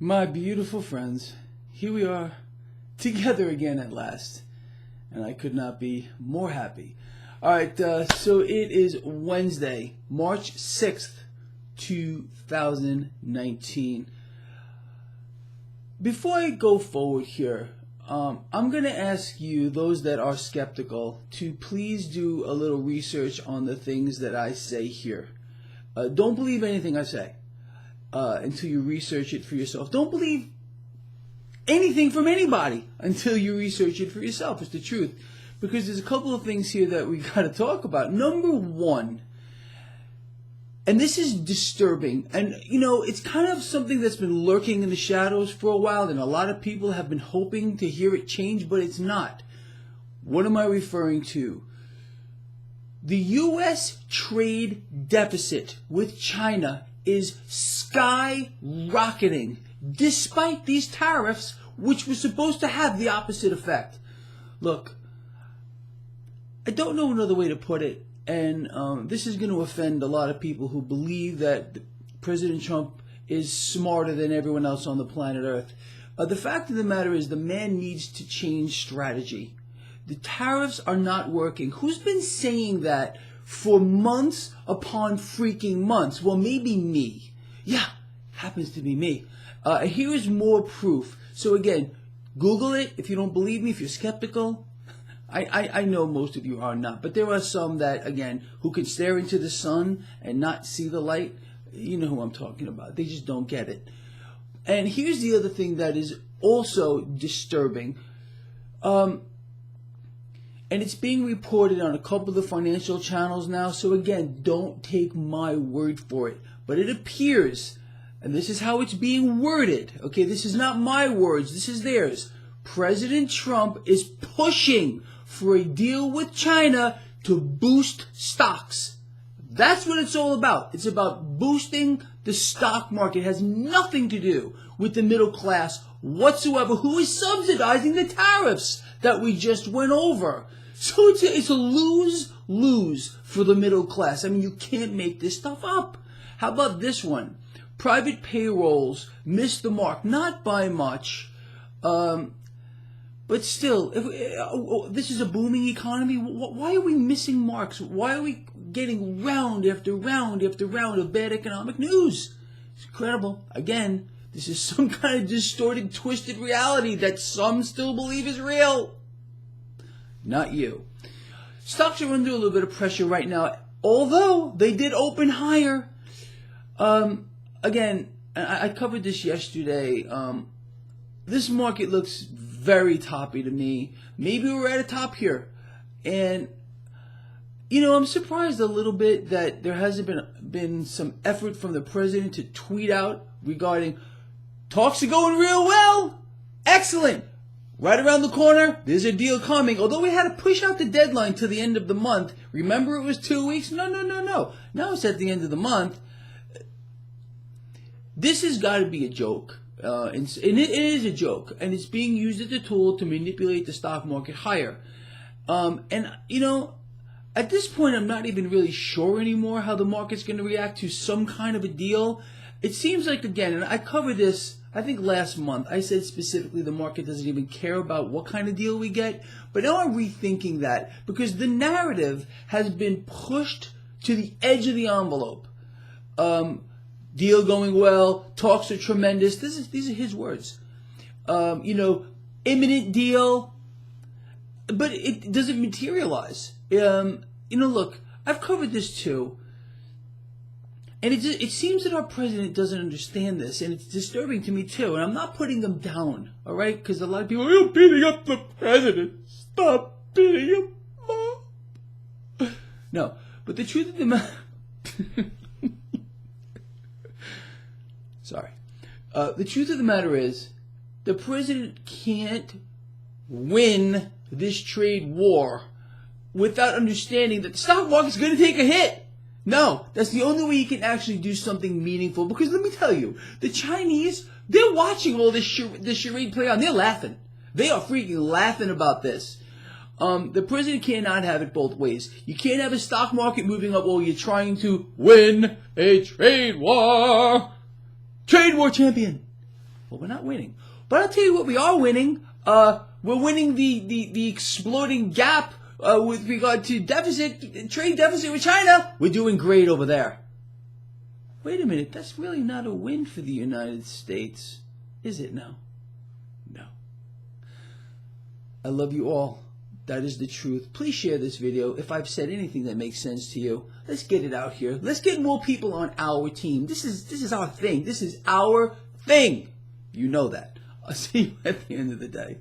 My beautiful friends, here we are, together again at last, and I could not be more happy. Alright, so it is Wednesday, March 6th, 2019. Before I go forward here, I'm going to ask you, those that are skeptical, to please do a little research on the things that I say here. Don't believe anything I say until you research it for yourself. Don't believe anything from anybody until you research it for yourself. It's the truth. Because there's a couple of things here that we got to talk about. Number one, and this is disturbing, and it's kind of something that's been lurking in the shadows for a while, and a lot of people have been hoping to hear it change, but it's not. What am I referring to? The U.S. trade deficit with China is skyrocketing, despite these tariffs, which were supposed to have the opposite effect. Look, I don't know another way to put it, and this is going to offend a lot of people who believe that President Trump is smarter than everyone else on the planet Earth. The fact of the matter is the man needs to change strategy. The tariffs are not working. Who's been saying that for months upon freaking months? Well, maybe me. Yeah, happens to be me. Here is more proof. So again, Google it if you don't believe me, if you're skeptical. I know most of you are not, but there are some that, again, who can stare into the sun and not see the light. You know who I'm talking about. They just don't get it. And here's the other thing that is also disturbing. And it's being reported on a couple of the financial channels now. So again, don't take my word for it. But it appears, and this is how it's being worded. Okay, this is not my words. This is theirs. President Trump is pushing for a deal with China to boost stocks. That's what it's all about. It's about boosting the stock market. It has nothing to do with the middle class whatsoever, who is subsidizing the tariffs that we just went over. So it's a lose-lose for the middle class. I mean, you can't make this stuff up. How about this one? Private payrolls missed the mark, not by much. But still, this is a booming economy. Why are we missing marks? Why are we getting round after round after round of bad economic news? It's incredible. Again, this is some kind of distorted, twisted reality that some still believe is real. Not you. Stocks are under a little bit of pressure right now, although they did open higher. Again, I covered this yesterday. This market looks very toppy to me. Maybe we're at a top here. And, I'm surprised a little bit that there hasn't been some effort from the president to tweet out regarding talks are going real well. Excellent. Right around the corner, there's a deal coming. Although we had to push out the deadline to the end of the month. Remember it was 2 weeks? No. Now it's at the end of the month. This has got to be a joke. And it is a joke, and it's being used as a tool to manipulate the stock market higher. At this point, I'm not even really sure anymore how the market's going to react to some kind of a deal. It seems like, again, and I covered this, I think last month, I said specifically the market doesn't even care about what kind of deal we get. But now I'm rethinking that because the narrative has been pushed to the edge of the envelope. Deal going well, talks are tremendous. These are his words. Imminent deal, but it doesn't materialize. Look, I've covered this too, and it seems that our president doesn't understand this, and it's disturbing to me too. And I'm not putting them down, all right? Because a lot of people are beating up the president. Stop beating him up. No, but the truth of the matter. Sorry. The truth of the matter is, the president can't win this trade war without understanding that the stock market's going to take a hit. No, that's the only way you can actually do something meaningful. Because let me tell you, the Chinese, they're watching all this charade play on. They're laughing. They are freaking laughing about this. The president cannot have it both ways. You can't have a stock market moving up while you're trying to win a trade war. Trade war champion. Well, we're not winning. But I'll tell you what we are winning. We're winning the exploding gap with regard to trade deficit with China. We're doing great over there. Wait a minute, that's really not a win for the United States, is it now? No. I love you all. That is the truth. Please share this video if I've said anything that makes sense to you. Let's get it out here. Let's get more people on our team. This is our thing. This is our thing. You know that. I'll see you at the end of the day.